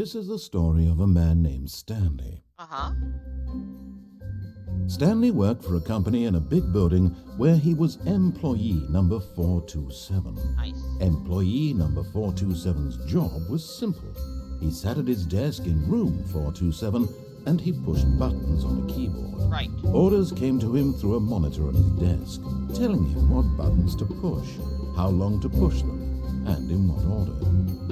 This is the story of a man named Stanley. Stanley worked for a company in a big building where he was employee number 427. Nice. Employee number 427's job was simple. He sat at his desk in room 427 and he pushed buttons on a keyboard. Right. Orders came to him through a monitor on his desk, telling him what buttons to push, how long to push them, and in what order.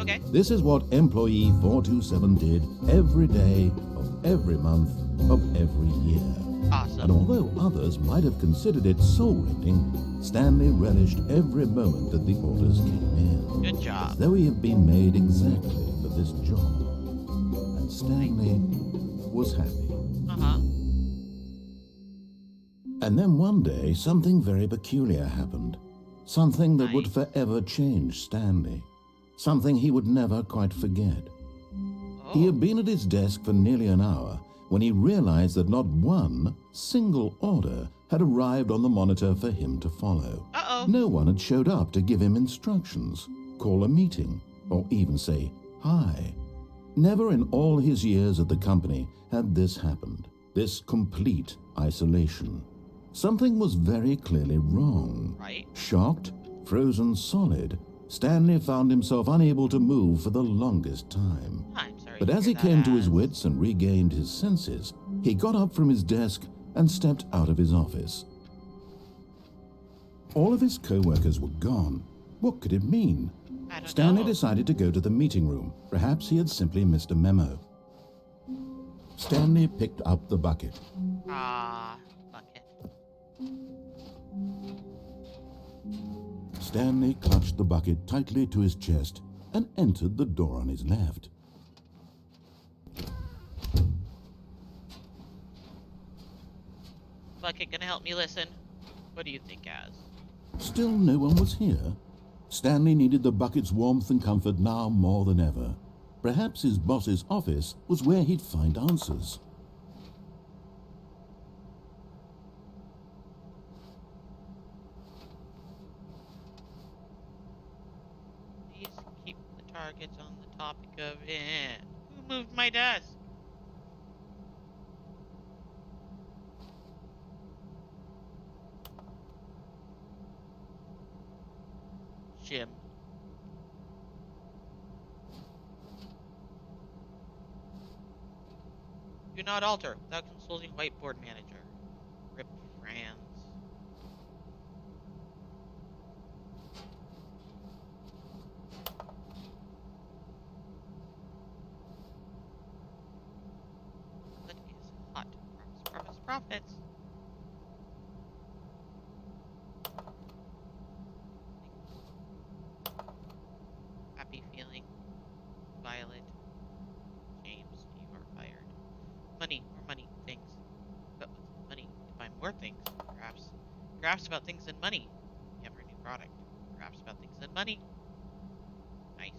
Okay. This is what employee 427 did every day of every month of every year. Awesome. And although others might have considered it soul-rending, Stanley relished every moment that the orders came in. Good job. As though he had been made exactly for this job. And Stanley was happy. And then one day, something very peculiar happened. Something that would forever change Stanley. Something he would never quite forget. He had been at his desk for nearly an hour when he realized that not one single order had arrived on the monitor for him to follow. No one had showed up to give him instructions, call a meeting, or even say hi. Never in all his years at the company had this happened, this complete isolation. Something was very clearly wrong. Right. Shocked, frozen solid, Stanley found himself unable to move for the longest time. I'm sorry. But as he came to his wits and regained his senses, he got up from his desk and stepped out of his office. All of his co-workers were gone. What could it mean? I don't Stanley know. decided to go to the meeting room. Perhaps he had simply missed a memo. Stanley picked up the bucket. Bucket. Stanley clutched the bucket tightly to his chest and entered the door on his left. Bucket gonna help me listen? What do you think, Az? Still no one was here. Stanley needed the bucket's warmth and comfort now more than ever. Perhaps his boss's office was where he'd find answers. Please keep the targets on the topic of it. Who moved my desk? Jim. Do not alter without consulting whiteboard manager. Rip Franz. What is hot? Profits, profits. Happy feeling. Violet. James, you are fired. Money, more money, things. But with money, to buy more things. Perhaps. Perhaps about things and money. Never a new product. Perhaps about things and money. Nice.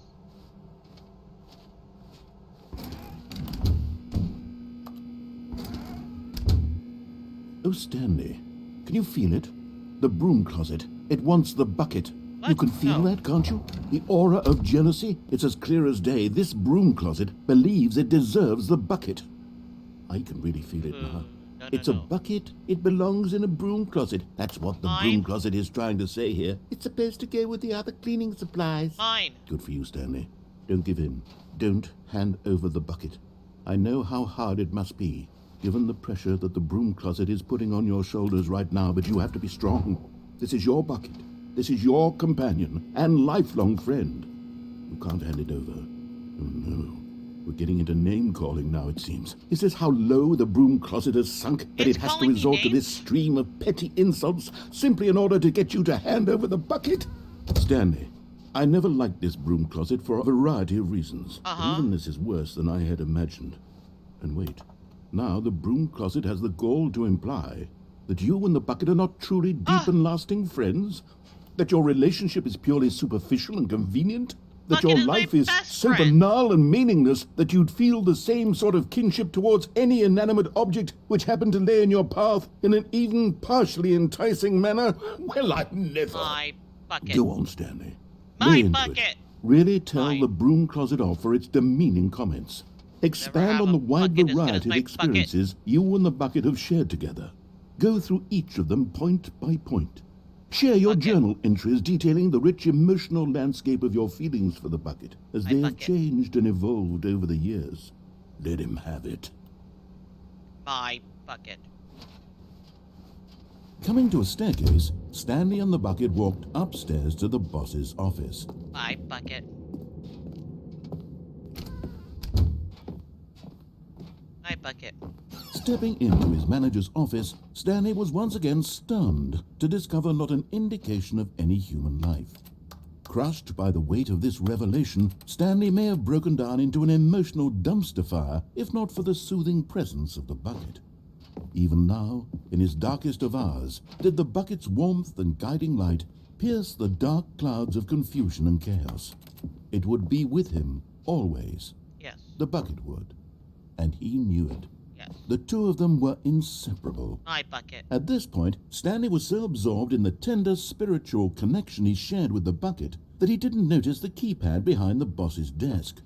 Oh, Stanley, can you feel it? The broom closet. It wants the bucket. What? You can feel No. that, can't you? The aura of jealousy? It's as clear as day. This broom closet believes it deserves the bucket. I can really feel it now. No, It's a no. bucket. It belongs in a broom closet. That's what the Mine? broom closet is trying to say here. It's supposed to go with the other cleaning supplies. Mine. Good for you, Stanley. Don't give in. Don't hand over the bucket. I know how hard it must be, given the pressure that the broom closet is putting on your shoulders right now, but you have to be strong. This is your bucket. This is your companion and lifelong friend. You can't hand it over. Oh, no. We're getting into name-calling now, it seems. Is this how low the broom closet has sunk, that It's it has to calling me resort to names? this stream of petty insults simply in order to get you to hand over the bucket? Stanley, I never liked this broom closet for a variety of reasons. But even this is worse than I had imagined. And wait, now the broom closet has the gall to imply that you and the bucket are not truly deep and lasting friends? That your relationship is purely superficial and convenient? That Bucket your is my life is best so friend. banal and meaningless that you'd feel the same sort of kinship towards any inanimate object which happened to lay in your path in an even partially enticing manner? Well, I've never... My bucket. Go on, Stanley. My Lay into bucket. it. Really tell Fine. the broom closet off for its demeaning comments. Expand have on a the wide bucket as good as variety of my experiences you and the bucket have shared together. Go through each of them point by point. Share your Bucket. journal entries detailing the rich emotional landscape of your feelings for the bucket as My they have bucket. changed and evolved over the years. Let him have it. My bucket. Coming to a staircase, Stanley and the bucket walked upstairs to the boss's office. My bucket. My bucket. Stepping into his manager's office, Stanley was once again stunned to discover not an indication of any human life. Crushed by the weight of this revelation, Stanley may have broken down into an emotional dumpster fire if not for the soothing presence of the bucket. Even now, in his darkest of hours, did the bucket's warmth and guiding light pierce the dark clouds of confusion and chaos. It would be with him, always. Yes. The bucket would. And he knew it. Yes. The two of them were inseparable. My bucket. At this point, Stanley was so absorbed in the tender spiritual connection he shared with the bucket that he didn't notice the keypad behind the boss's desk.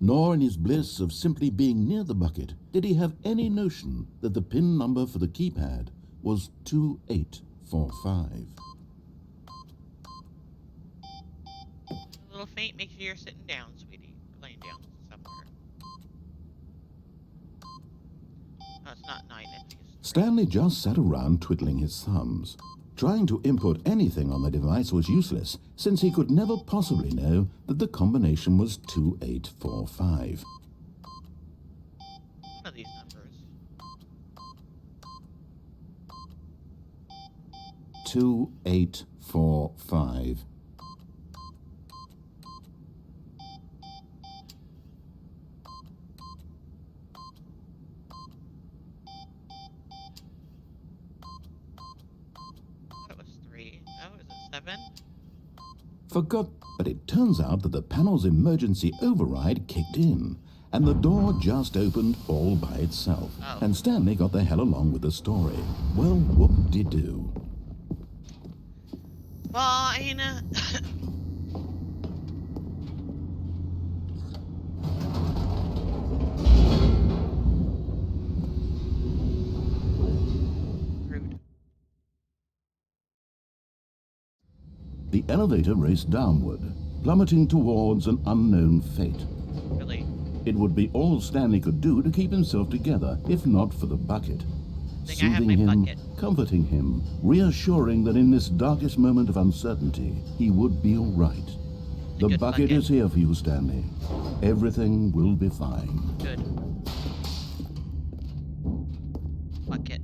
Nor in his bliss of simply being near the bucket did he have any notion that the PIN number for the keypad was 2845. A little faint. Make sure you're sitting down, sweetie. You're laying down somewhere. No, it's not 9. I think it's 3. Stanley just sat around twiddling his thumbs. Trying to input anything on the device was useless, since he could never possibly know that the combination was 2845. One of these numbers. 2845. It was 3. Oh, is it 7? Forgot, but it turns out that the panel's emergency override kicked in, and the door just opened all by itself. Oh. And Stanley got the hell along with the story. Well, whoop-de-doo. Fine. Rude. The elevator raced downward, plummeting towards an unknown fate. Really. It would be all Stanley could do to keep himself together, if not for the bucket. Think I have Soothing my him, bucket. comforting him, reassuring that in this darkest moment of uncertainty, he would be all right. The good bucket bucket. is here for you, Stanley. Everything will be fine. Good. Bucket.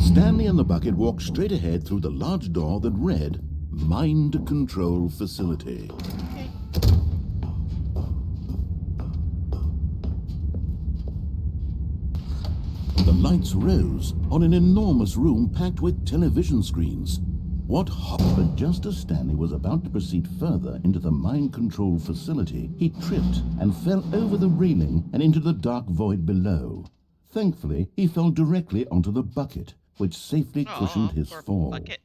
Stanley and the bucket walked straight ahead through the large door that read, Mind Control Facility. Okay. The lights rose on an enormous room packed with television screens. What hot? But just as Stanley was about to proceed further into the mind control facility, he tripped and fell over the railing and into the dark void below. Thankfully, he fell directly onto the bucket, which safely cushioned his poor fall. bucket.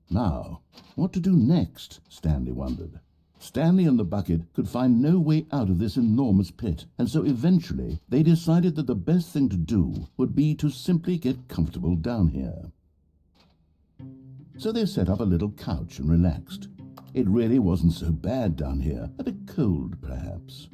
Now, what to do next? Stanley wondered. Stanley and the bucket could find no way out of this enormous pit, and so eventually they decided that the best thing to do would be to simply get comfortable down here. So they set up a little couch and relaxed. It really wasn't so bad down here, a bit cold perhaps.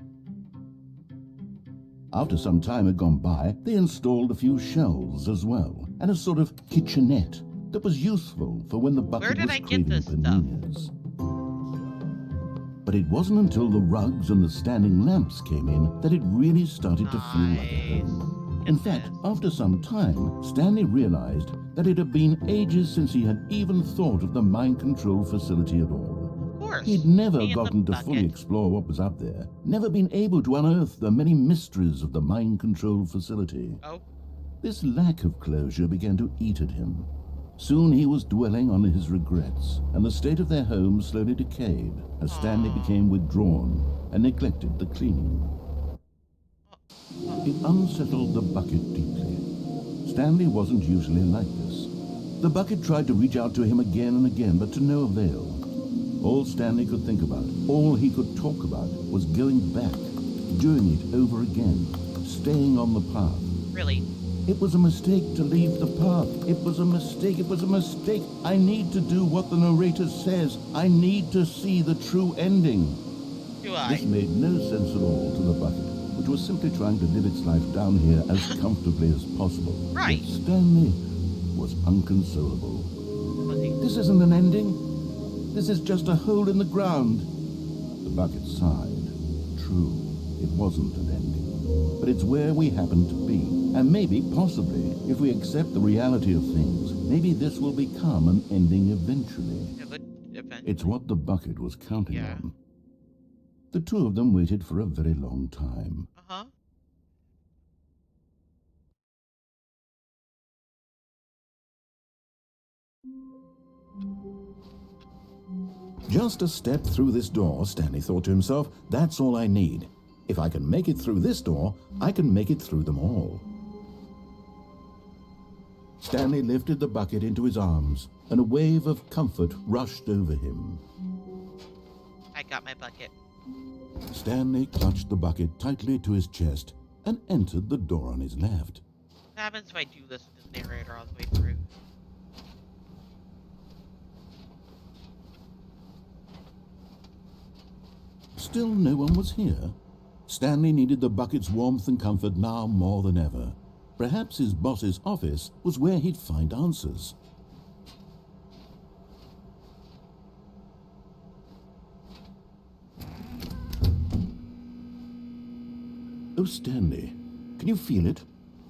After some time had gone by, they installed a few shelves as well, and a sort of kitchenette that was useful for when the bucket did was I get craving this stuff? paninis. But it wasn't until the rugs and the standing lamps came in that it really started to feel like a home. In fact, after some time, Stanley realized that it had been ages since he had even thought of the mind control facility at all. Of course. He'd never Me and the gotten to fully bucket. explore what was up there, never been able to unearth the many mysteries of the mind control facility. Oh. This lack of closure began to eat at him. Soon he was dwelling on his regrets, and the state of their home slowly decayed as Stanley became withdrawn and neglected the cleaning. It unsettled the bucket deeply. Stanley wasn't usually like this. The bucket tried to reach out to him again and again, but to no avail. All Stanley could think about, all he could talk about, was going back, doing it over again, staying on the path. Really? It was a mistake to leave the path. It was a mistake. It was a mistake. I need to do what the narrator says. I need to see the true ending. Do I? This made no sense at all to the bucket, which was simply trying to live its life down here as comfortably as possible. Right. Yet Stanley was unconsolable. This isn't an ending. This is just a hole in the ground. The bucket sighed. True, it wasn't an ending. But it's where we happen to be. And maybe, possibly, if we accept the reality of things, maybe this will become an ending eventually. It's what the bucket was counting on. The two of them waited for a very long time. Uh-huh. Just a step through this door, Stanley thought to himself, that's all I need. If I can make it through this door, I can make it through them all. Stanley lifted the bucket into his arms, and a wave of comfort rushed over him. I got my bucket. Stanley clutched the bucket tightly to his chest and entered the door on his left. What happens if I do listen to the narrator all the way through? Still no one was here. Stanley needed the bucket's warmth and comfort now more than ever. Perhaps his boss's office was where he'd find answers. Oh, Stanley, can you feel it?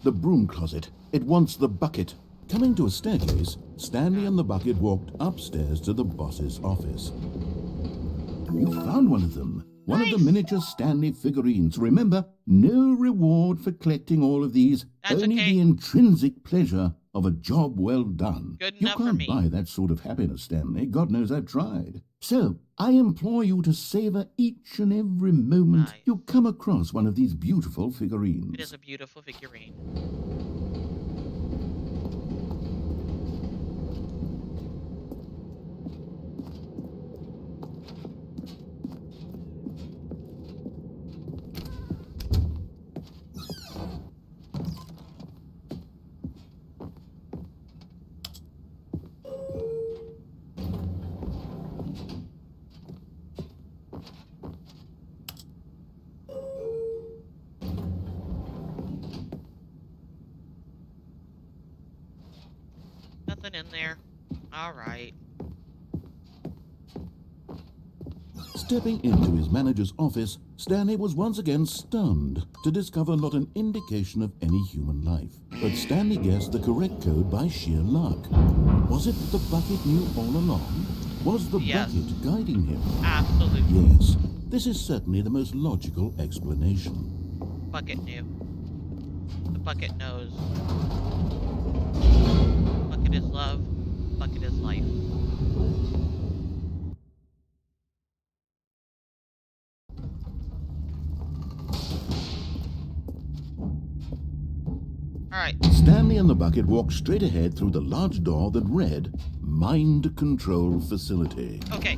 The broom closet. It wants the bucket. Coming to a staircase, Stanley and the bucket walked upstairs to the boss's office. You found one of them. One of the miniature Stanley figurines. Remember, no reward for collecting all of these. That's only okay. the intrinsic pleasure of a job well done. Good You enough for can't me. buy that sort of happiness, Stanley. God knows I've tried. So, I implore you to savor each and every moment Nice. you come across one of these beautiful figurines. It is a beautiful figurine. Nothing in there. Alright. Stepping into his manager's office, Stanley was once again stunned to discover not an indication of any human life. But Stanley guessed the correct code by sheer luck. Was it that the bucket knew all along? Was the bucket guiding him? Absolutely. Yes, this is certainly the most logical explanation. Bucket knew. The bucket knows. Bucket is love. Bucket is life. Alright. Stanley and the bucket walked straight ahead through the large door that read, Mind Control Facility. Okay.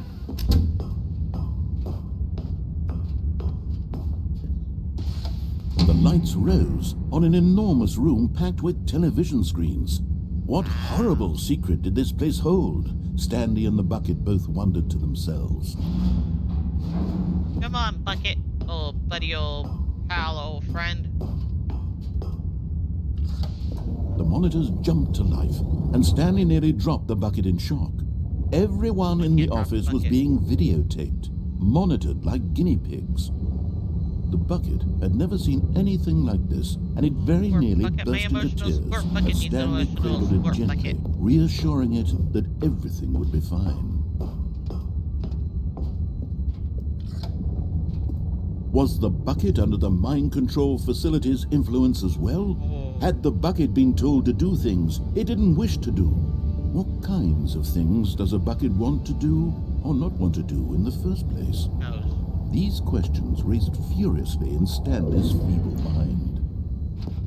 The lights rose on an enormous room packed with television screens. What horrible secret did this place hold? Stanley and the bucket both wondered to themselves. Come on, bucket. Old buddy, old pal, old friend. The monitors jumped to life, and Stanley nearly dropped the bucket in shock. Everyone in the office was being videotaped, monitored like guinea pigs. The bucket had never seen anything like this, and it very nearly burst into tears as Stanley cradled it gently, reassuring it that everything would be fine. Was the bucket under the mind control facility's influence as well? Had the bucket been told to do things it didn't wish to do? What kinds of things does a bucket want to do or not want to do in the first place? These questions raced furiously in Stanley's feeble mind.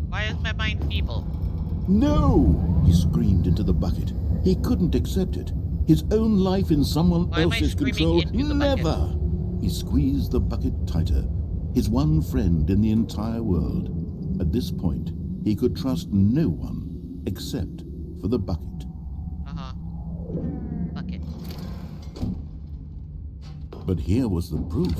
Why is my mind feeble? No! He screamed into the bucket. He couldn't accept it. His own life in someone Why am I else's screaming control? into the bucket? Never! He squeezed the bucket tighter. His one friend in the entire world. At this point, he could trust no one except for the bucket. Uh-huh. Bucket. But here was the proof.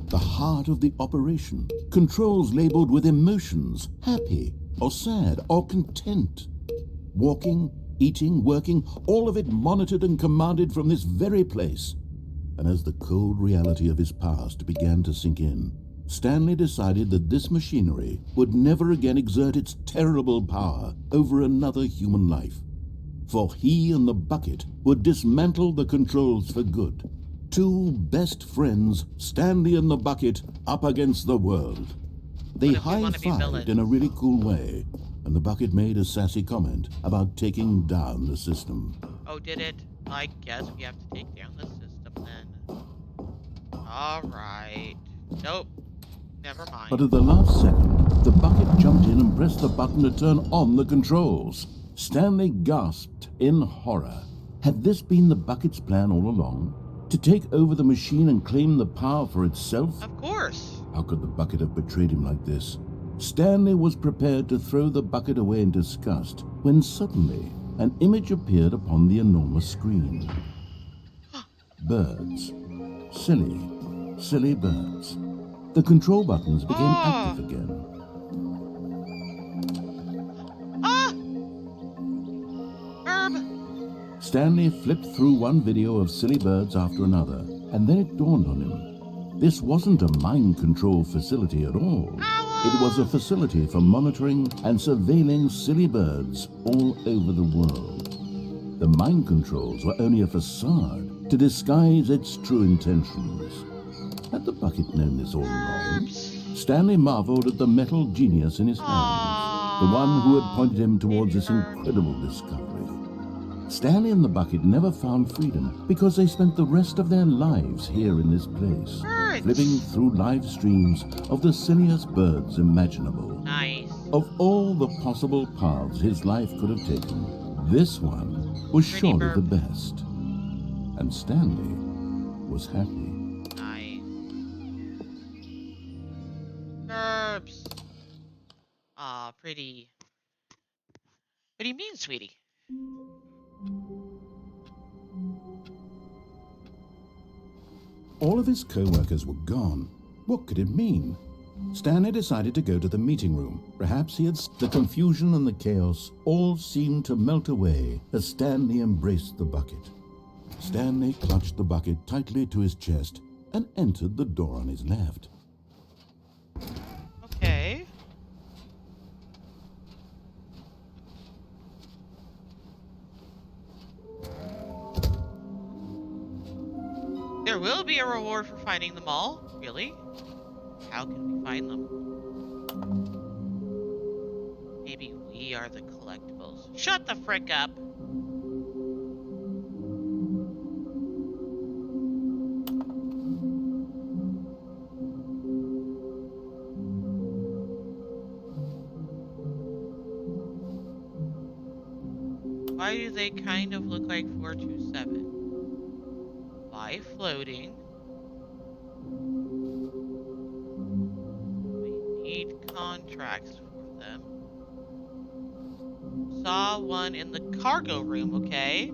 The heart of the operation. Controls labeled with emotions, happy or sad or content. Walking, eating, working, all of it monitored and commanded from this very place. And as the cold reality of his past began to sink in, Stanley decided that this machinery would never again exert its terrible power over another human life. For he and the bucket would dismantle the controls for good. Two best friends, Stanley and the bucket, up against the world. They high-fived in a really cool way, and the bucket made a sassy comment about taking down the system. Oh, did it? I guess we have to take down the system then. Alright. Nope. Never mind. But at the last second, the bucket jumped in and pressed the button to turn on the controls. Stanley gasped in horror. Had this been the bucket's plan all along? To take over the machine and claim the power for itself? Of course. How could the bucket have betrayed him like this? Stanley was prepared to throw the bucket away in disgust when suddenly an image appeared upon the enormous screen. Birds. Silly, silly birds. The control buttons became active again. Ah! Herb! Stanley flipped through one video of silly birds after another, and then it dawned on him. This wasn't a mind control facility at all. It was a facility for monitoring and surveilling silly birds all over the world. The mind controls were only a facade to disguise its true intentions. Had the bucket known this all along? Stanley marveled at the metal genius in his hands, the one who had pointed him towards this incredible discovery. Stanley and the bucket never found freedom because they spent the rest of their lives here in this place, flipping through live streams of the silliest birds imaginable. Nice. Of all the possible paths his life could have taken, this one was surely the best. And Stanley was happy. Nice. Herbs. Aw, pretty. What do you mean, sweetie? All of his co-workers were gone. What could it mean? Stanley decided to go to the meeting room. Perhaps he had... The confusion and the chaos all seemed to melt away as Stanley embraced the bucket. Stanley clutched the bucket tightly to his chest and entered the door on his left. Okay. There will be a reward for finding them all? Really? How can we find them? Maybe we are the collectibles. Shut the frick up! Why do they kind of look like 427? By floating. We need contracts for them. Saw one in the cargo room, okay?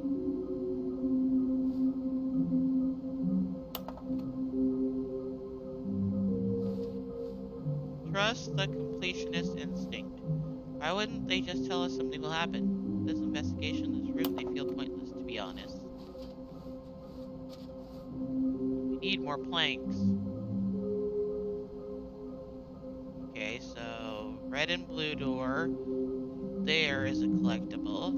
Trust the completionist instinct. Why wouldn't they just tell us something will happen? This investigation in this room, they feel pointless, to be honest. We need more planks. Okay, so red and blue door. There is a collectible.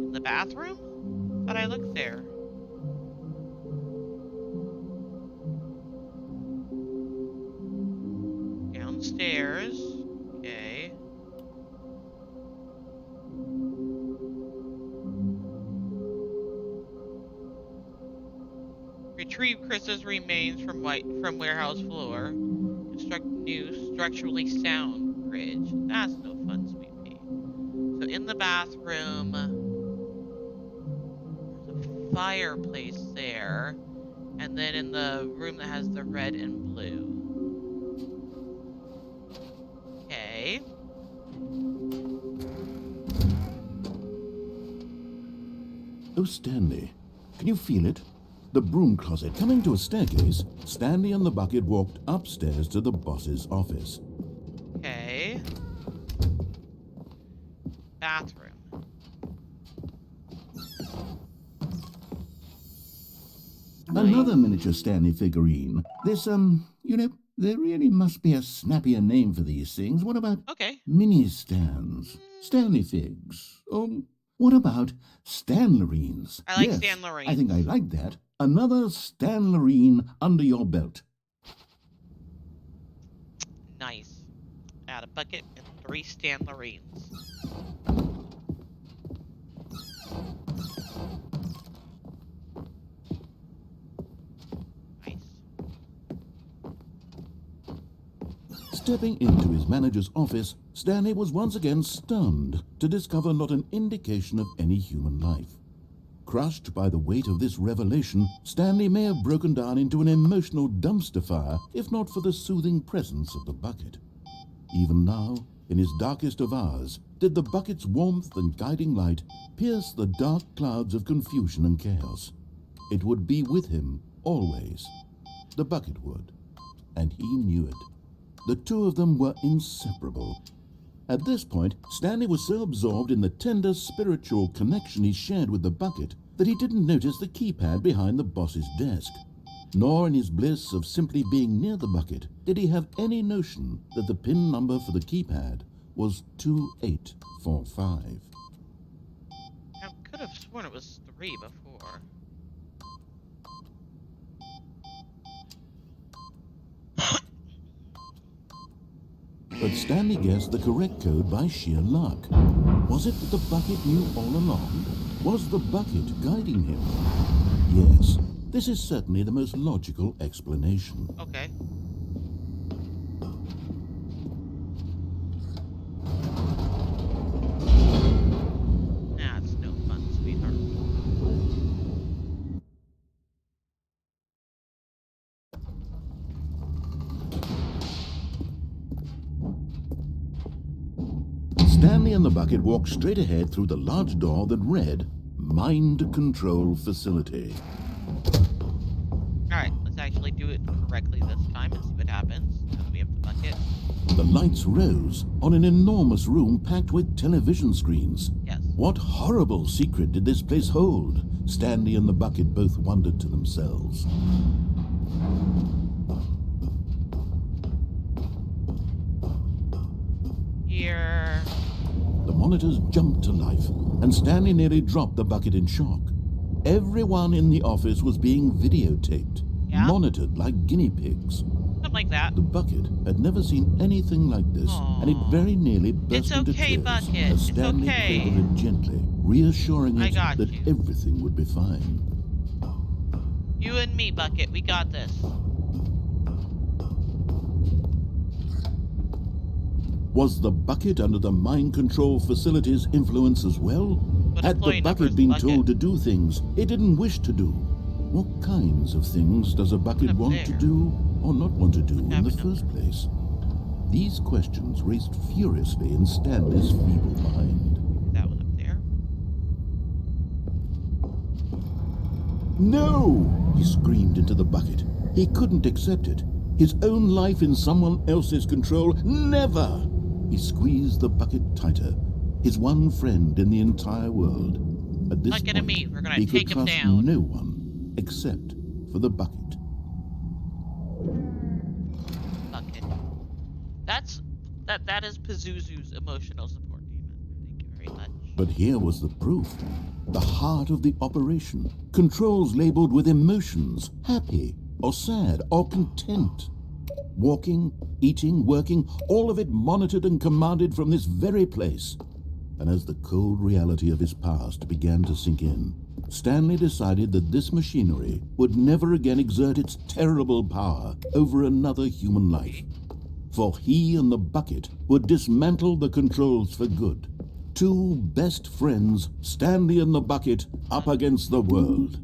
In the bathroom? Thought I looked there. Downstairs. Okay. Retrieve Chris's remains from warehouse floor. Construct new structurally sound bridge. That's no fun, sweet pea. So in the bathroom. There's a fireplace there. And then in the room that has the red and blue. Okay. Oh, Stanley, can you feel it? The broom closet. Coming to a staircase, Stanley and the bucket walked upstairs to the boss's office. Okay. Bathroom. Another miniature Stanley figurine. This, there really must be a snappier name for these things. What about Okay. mini stands? Stanley figs? What about Stanlerines? I like Yes, Stanlerines. I think I like that. Another Stanlerine under your belt. Nice. Add a bucket and 3 Stanlerines. Nice. Stepping into his manager's office, Stanley was once again stunned to discover not an indication of any human life. Crushed by the weight of this revelation, Stanley may have broken down into an emotional dumpster fire if not for the soothing presence of the bucket. Even now, in his darkest of hours, did the bucket's warmth and guiding light pierce the dark clouds of confusion and chaos. It would be with him always. The bucket would, and he knew it. The two of them were inseparable. At this point, Stanley was so absorbed in the tender spiritual connection he shared with the bucket that he didn't notice the keypad behind the boss's desk. Nor in his bliss of simply being near the bucket did he have any notion that the PIN number for the keypad was 2845. I could have sworn it was 3 before. But Stanley guessed the correct code by sheer luck. Was it that the bucket knew all along? Was the bucket guiding him? Yes, this is certainly the most logical explanation. Okay. That's no fun, sweetheart. Stanley and the bucket walked straight ahead through the large door that read, Mind Control Facility. Alright, let's actually do it correctly this time and see what happens. Now that we have the bucket. The lights rose on an enormous room packed with television screens. Yes. What horrible secret did this place hold? Stanley and the bucket both wondered to themselves. Here. The monitors jumped to life, and Stanley nearly dropped the bucket in shock. Everyone in the office was being videotaped, monitored like guinea pigs. Something like that. The bucket had never seen anything like this, and it very nearly burst into tears Bucket. as Stanley cradled it gently, reassuring it that everything would be fine. You and me, Bucket, we got this. Was the bucket under the mind control facility's influence as well? Had the bucket been told to do things it didn't wish to do? What kinds of things does a bucket want to do or not want to do in the first place? These questions raced furiously in Stanley's feeble mind. That one up there. No! He screamed into the bucket. He couldn't accept it. His own life in someone else's control, never! He squeezed the bucket tighter, his one friend in the entire world. At this point, We're gonna he take could him trust down. no one except for the bucket. Bucket. That is Pazuzu's emotional support demon. Thank you very much. But here was the proof. The heart of the operation. Controls labeled with emotions, happy or sad or content. Walking, eating, working, all of it monitored and commanded from this very place. And as the cold reality of his past began to sink in, Stanley decided that this machinery would never again exert its terrible power over another human life. For he and the bucket would dismantle the controls for good, Two best friends, Stanley and the Bucket, up against the world.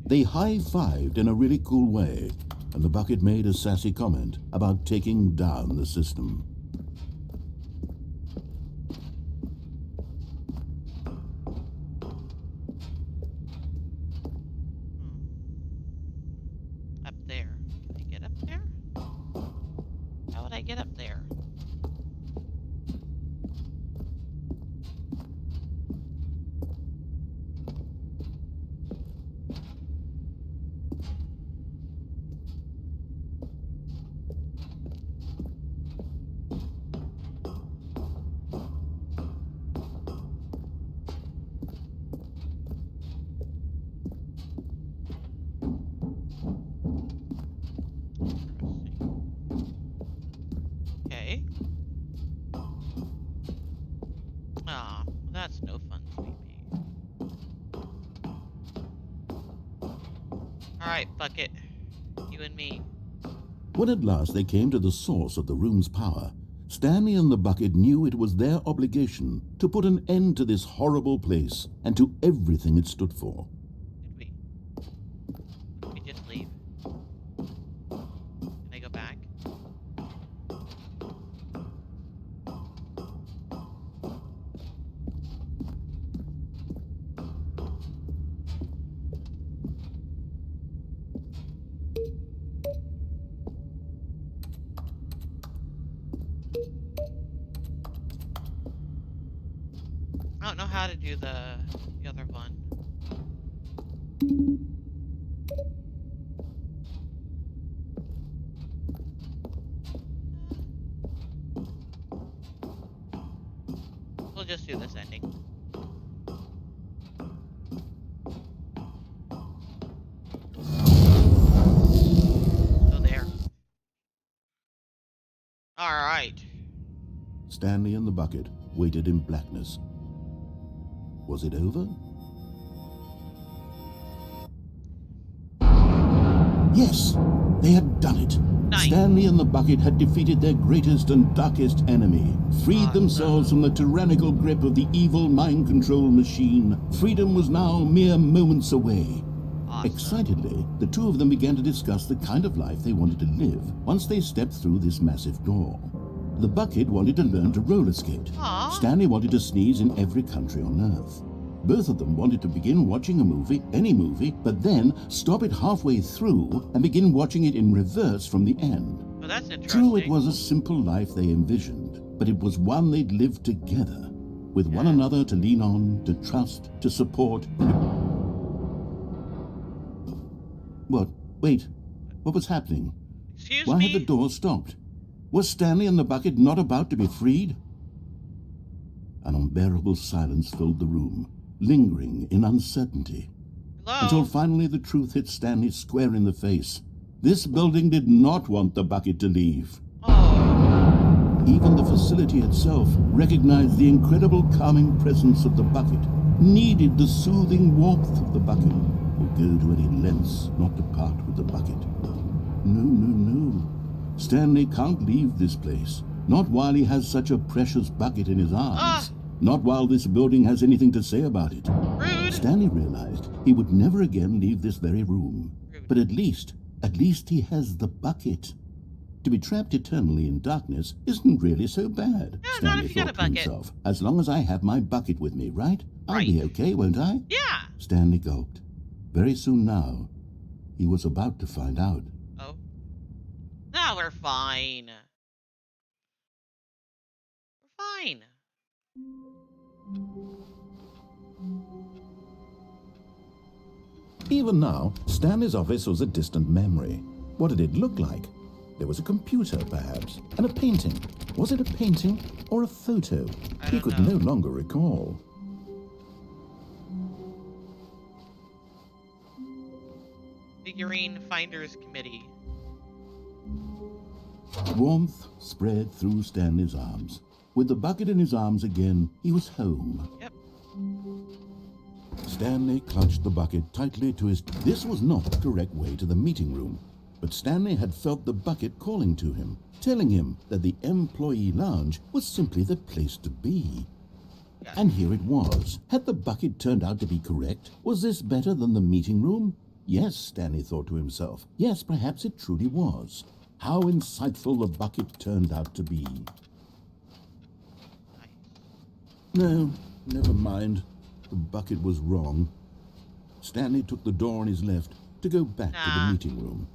They high-fived in a really cool way, and the Bucket made a sassy comment about taking down the system. Up there. Can I get up there? How would I get up there? Okay. Ah, that's no fun, sweetie. Alright, Bucket. You and me. When at last they came to the source of the room's power, Stanley and the Bucket knew it was their obligation to put an end to this horrible place and to everything it stood for. Did we just leave? Can I go back? I don't know how to do the other one. We'll just do this ending. So there. Alright. Stanley and the Bucket waited in blackness. Was it over? Yes, they had done it. Nice. Stanley and the Bucket had defeated their greatest and darkest enemy, freed themselves from the tyrannical grip of the evil mind control machine. Freedom was now mere moments away. Awesome. Excitedly, the two of them began to discuss the kind of life they wanted to live once they stepped through this massive door. The Bucket wanted to learn to roller skate. Aw. Stanley wanted to sneeze in every country on Earth. Both of them wanted to begin watching a movie, any movie, but then stop it halfway through and begin watching it in reverse from the end. Well, that's interesting. True, it was a simple life they envisioned, but it was one they'd lived together, with one another to lean on, to trust, to support. What? Wait, what was happening? Excuse Why me? had the door stopped? Was Stanley and the Bucket not about to be freed? An unbearable silence filled the room, lingering in uncertainty. Hello? Until finally the truth hit Stanley square in the face. This building did not want the Bucket to leave. Oh. Even the facility itself recognized the incredible calming presence of the Bucket, needed the soothing warmth of the Bucket, would go to any lengths not to part with the Bucket. No. Stanley can't leave this place. Not while he has such a precious Bucket in his arms. Not while this building has anything to say about it. Rude. Stanley realized he would never again leave this very room. Rude. But at least he has the Bucket. To be trapped eternally in darkness isn't really so bad, Yeah, not Stanley if you got a thought to bucket. himself. As long as I have my Bucket with me, right? I'll Right. be okay, won't I? Yeah. Stanley gulped. Very soon now, he was about to find out. Oh. No, we're fine. We're fine. Even now, Stanley's office was a distant memory. What did it look like? There was a computer, perhaps, and a painting. Was it a painting or a photo? I He don't could know. no longer recall. Figurine Finders Committee. Warmth spread through Stanley's arms. With the Bucket in his arms again, he was home. Yep. Stanley clutched the Bucket tightly to his... This was not the correct way to the meeting room, but Stanley had felt the Bucket calling to him, telling him that the employee lounge was simply the place to be. Yes. And here it was. Had the bucket turned out to be correct? Was this better than the meeting room? Yes, Stanley thought to himself. Yes, perhaps it truly was. How insightful the bucket turned out to be. Nice. No, never mind. The bucket was wrong. Stanley took the door on his left to go back to the meeting room.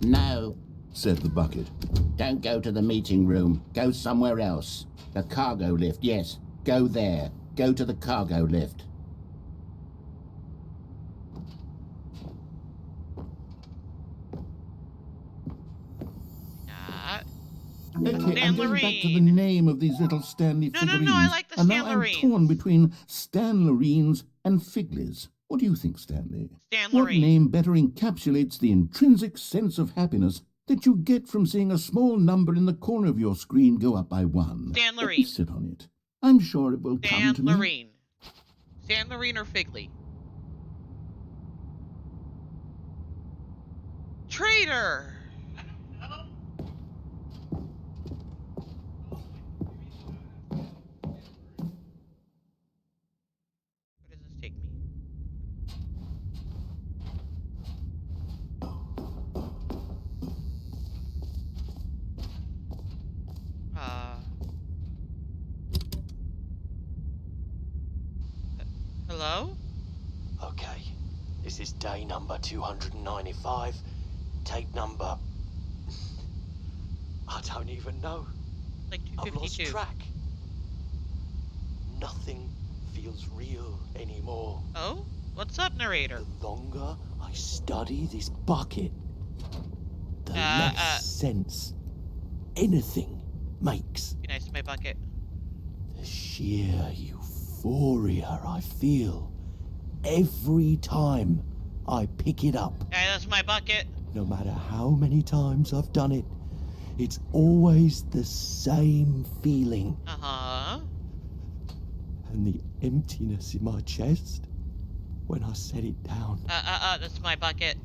No, Said the bucket. don't go to the meeting room. Go somewhere else. The cargo lift, yes. Go there. Go to the cargo lift. Okay, I'm going back to the Stanlerine. name of these little Stanley No, figurines. I like the And now I'm Stanlerines. torn between Stanlerines and Figlies. What do you think, Stanley? What Stanlerine. name better encapsulates the intrinsic sense of happiness that you get from seeing a small number in the corner of your screen go up by one? Let me Stanlerine. sit on it. I'm sure it will come to me. Stanlerine. Stanlerine or Figley? Traitor! Where does this take me? Hello? Okay, this is day number 295, tape number... I don't even know. Like I've lost 252. track. Nothing feels real anymore. Oh? What's up, narrator? The longer I study this bucket, the Uh, less sense anything makes. Be nice to my bucket. The sheer euphoria I feel every time I pick it up. Hey, that's my bucket. No matter how many times I've done it, it's always the same feeling. Uh-huh. And the emptiness in my chest when I set it down. That's my bucket.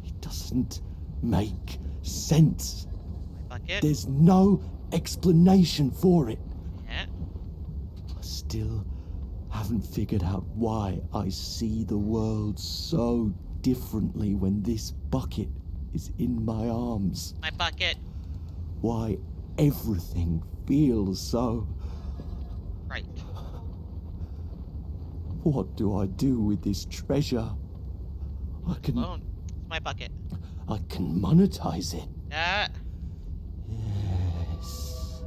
It doesn't make sense. My bucket. There's no explanation for it. Yeah. I still haven't figured out why I see the world so differently when this bucket is in my arms. My bucket. Why everything feels so... Right. What do I do with this treasure? I can My bucket. monetize it. Ah. Yes.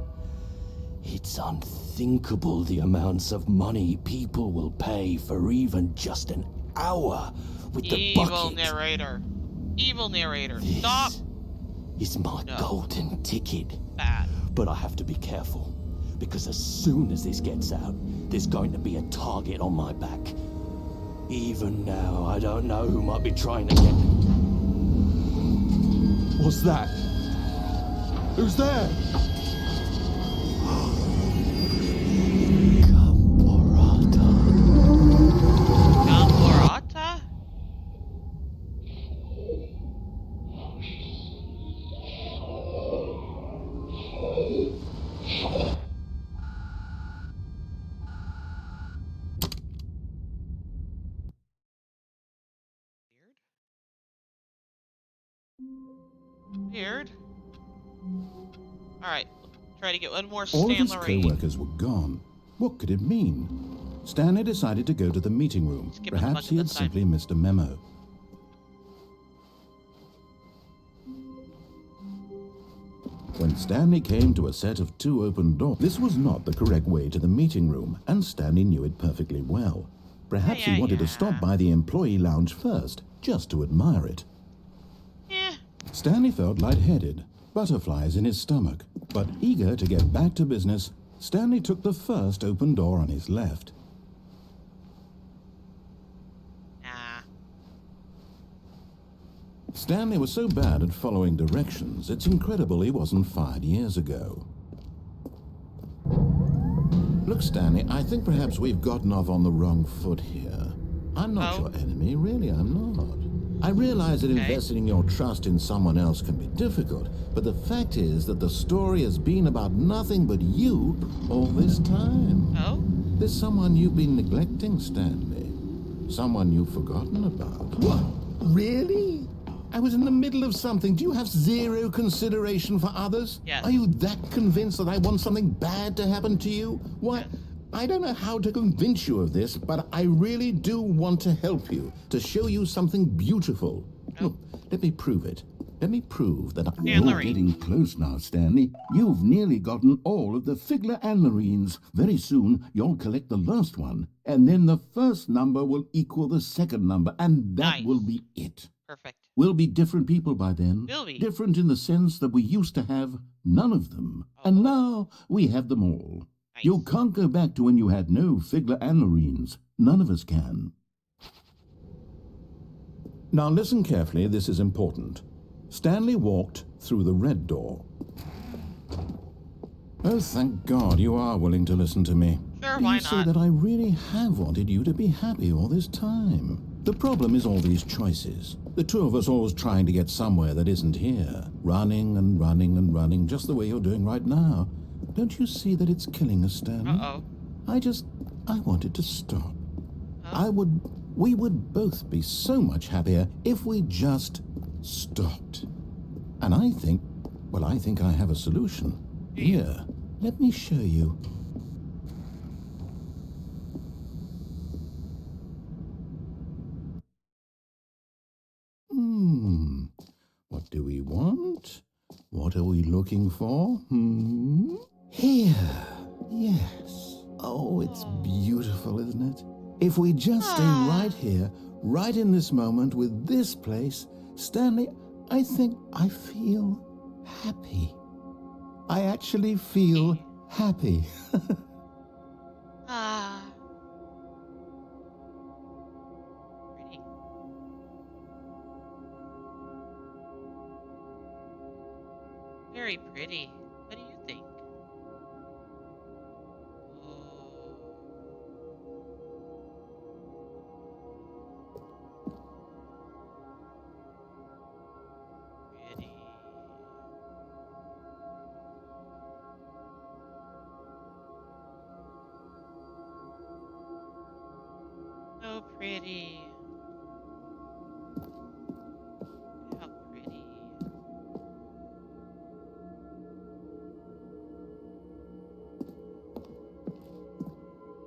It's unthinkable the amounts of money people will pay for even just an hour with the Evil bucket. narrator. Evil narrator. This Stop. is my golden ticket. Bad. But I have to be careful, because as soon as this gets out, there's going to be a target on my back. Even now, I don't know who might be trying to get... What's that? Who's there? Gamborata? Weird. Alright. Try to get one more All of his Stanlerine. co-workers were gone. What could it mean? Stanley decided to go to the meeting room. Skip the Perhaps bucket he had this time. simply missed a memo. When Stanley came to a set of 2 open doors, this was not the correct way to the meeting room, and Stanley knew it perfectly well. Perhaps he wanted to stop by the employee lounge first, just to admire it. Eh. Stanley felt lightheaded, butterflies in his stomach. But eager to get back to business, Stanley took the first open door on his left. Nah. Stanley was so bad at following directions, it's incredible he wasn't fired years ago. Look, Stanley, I think perhaps we've gotten off on the wrong foot here. I'm not your enemy, really, I'm not. I realize that Okay. investing your trust in someone else can be difficult, but the fact is that the story has been about nothing but you all this time. Oh? There's someone you've been neglecting, Stanley. Someone you've forgotten about. What? Really? I was in the middle of something. Do you have zero consideration for others? Yes. Are you that convinced that I want something bad to happen to you? Why? Yes. I don't know how to convince you of this, but I really do want to help you, to show you something beautiful. Look, let me prove it. Let me prove that Yeah, you're Larry. getting close now, Stanley. You've nearly gotten all of the Figler and Marines. Very soon, you'll collect the last one, and then the first number will equal the second number, and that Nice. will be it. Perfect. We'll be different people by then. Will we? Different in the sense that we used to have none of them. And now we have them all. Nice. You can't go back to when you had no Figler and Marines. None of us can. Now listen carefully, this is important. Stanley walked through the red door. Oh, thank God you are willing to listen to me. Sure, Do why you see not? that I really have wanted you to be happy all this time? The problem is all these choices. The two of us always trying to get somewhere that isn't here. Running and running and running, just the way you're doing right now. Don't you see that it's killing us, Stanley? Uh-oh. I wanted to stop. We would both be so much happier if we just stopped. And I think I have a solution. Here, let me show you. What do we want? What are we looking for? Here. Yes. Oh, it's beautiful, isn't it? If we just stay right here, right in this moment with this place, Stanley, I think I feel happy. I actually feel happy. Ah. Pretty. Very pretty. What do you think? Pretty. So pretty. How pretty.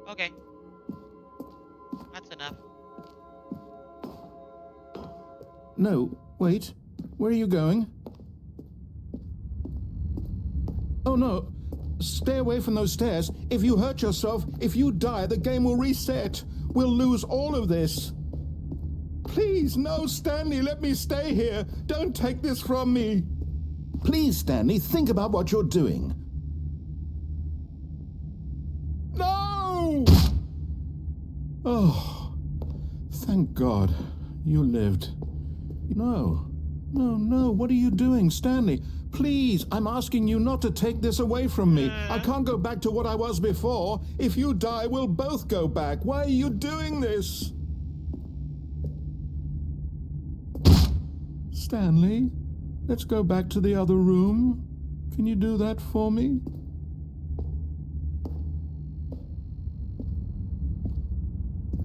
Okay. That's enough. No, wait. Where are you going? Oh, no. Stay away from those stairs. If you hurt yourself, if you die, the game will reset. We'll lose all of this. Please, no, Stanley, let me stay here. Don't take this from me. Please, Stanley, think about what you're doing. No! Oh, thank God you lived. No, what are you doing, Stanley? Please, I'm asking you not to take this away from me. I can't go back to what I was before. If you die, we'll both go back. Why are you doing this? Stanley, let's go back to the other room. Can you do that for me?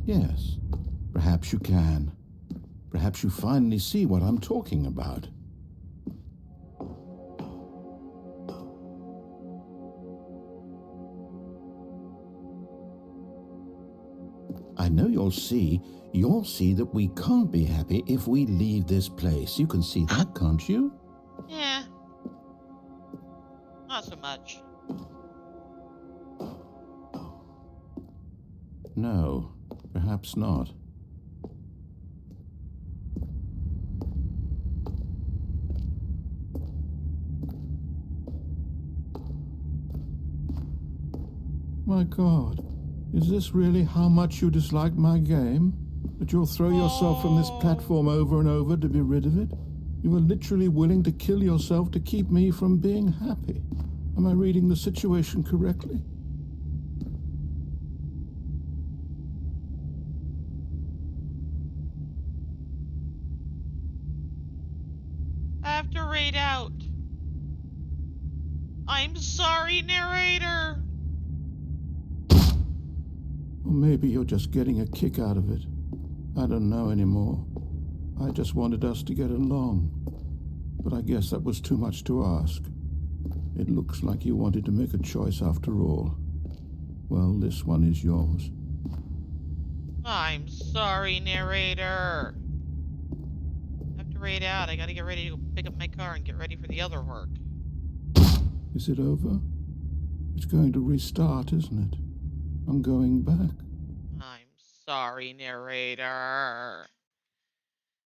Yes, perhaps you can. Perhaps you finally see what I'm talking about. I know you'll see that we can't be happy if we leave this place. You can see that, can't you? Yeah. Not so much. No, perhaps not. My God, is this really how much you dislike my game? That you'll throw yourself from this platform over and over to be rid of it? You were literally willing to kill yourself to keep me from being happy. Am I reading the situation correctly? I'm sorry, narrator. Or maybe you're just getting a kick out of it. I don't know anymore. I just wanted us to get along. But I guess that was too much to ask. It looks like you wanted to make a choice after all. Well, this one is yours. I'm sorry, narrator. I have to raid out. I gotta get ready to go pick up my car and get ready for the other work. Is it over? It's going to restart, isn't it? I'm going back. I'm sorry, narrator.